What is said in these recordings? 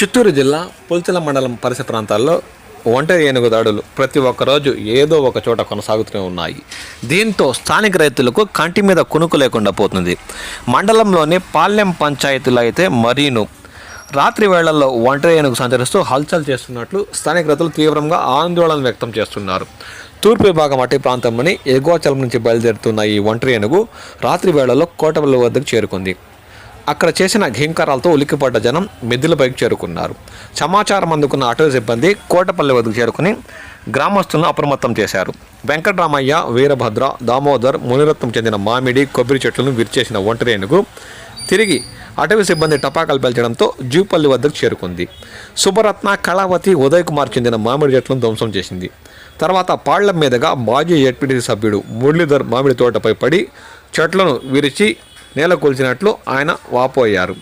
చిత్తూరు జిల్లా పుల్చల మండలం పరిసర ప్రాంతాల్లో ఒంటరి ఏనుగు దాడులు ప్రతి ఒక్కరోజు ఏదో ఒక చోట కొనసాగుతూనే ఉన్నాయి. దీంతో స్థానిక రైతులకు కంటి మీద కునుకు లేకుండా పోతుంది. మండలంలోని పాలెం పంచాయతీలో అయితే మరీను రాత్రి వేళల్లో ఒంటరి ఏనుగు సంచరిస్తూ హల్చల్ చేస్తున్నట్లు స్థానిక రైతులు తీవ్రంగా ఆందోళన వ్యక్తం చేస్తున్నారు. తూర్పు విభాగం అటవీ ప్రాంతంలోని ఎగువచలం నుంచి బయలుదేరుతున్న ఈ ఒంటరి ఏనుగు రాత్రి వేళల్లో కోటపల్లి వద్దకు చేరుకుంది. అక్కడ చేసిన ఘీంకారాలతో ఉలిక్కిపడ్డ జనం మిద్దెలపైకి చేరుకున్నారు. సమాచారం అందుకున్న అటవీ సిబ్బంది కోటపల్లి వద్దకు చేరుకుని గ్రామస్తులను అప్రమత్తం చేశారు. వెంకటరామయ్య, వీరభద్ర, దామోదర్, మునిరత్నం చెందిన మామిడి, కొబ్బరి చెట్లను విరిచేసిన ఒంటరి ఏనుగు తిరిగి అటవీ సిబ్బంది టపాకాలు పేల్చడంతో జూపల్లి వద్దకు చేరుకుంది. సుబ్బరత్న, కళావతి, ఉదయ్ కుమార్ చెందిన మామిడి చెట్లను ధ్వంసం చేసింది. తర్వాత పాళ్ల మీదుగా మాజీ జెడ్పీటీసీ సభ్యుడు మురళీధర్ మామిడి తోటపై పడి చెట్లను విరిచి నేల కూల్చినట్లు ఆయన వాపోయారు.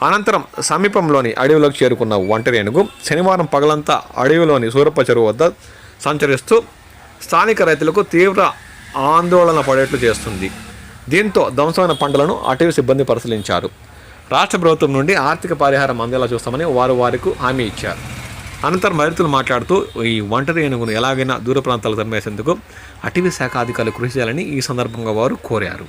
అనంతరం సమీపంలోని అడవిలోకి చేరుకున్న ఒంటరి ఏనుగు శనివారం పగలంతా అడవిలోని సూరప్ప చెరువు వద్ద సంచరిస్తూ స్థానిక రైతులకు తీవ్ర ఆందోళన పడేట్లు చేస్తుంది. దీంతో ధ్వంసమైన పంటలను అటవీ సిబ్బంది పరిశీలించారు. రాష్ట్ర ప్రభుత్వం నుండి ఆర్థిక పరిహారం అందేలా చూస్తామని వారికి హామీ ఇచ్చారు. అనంతరం రైతులు మాట్లాడుతూ ఈ ఒంటరి ఏనుగును ఎలాగైనా దూర ప్రాంతాలకు తరిమేసేందుకు అటవీ శాఖ అధికారులు కృషి చేయాలని ఈ సందర్భంగా వారు కోరారు.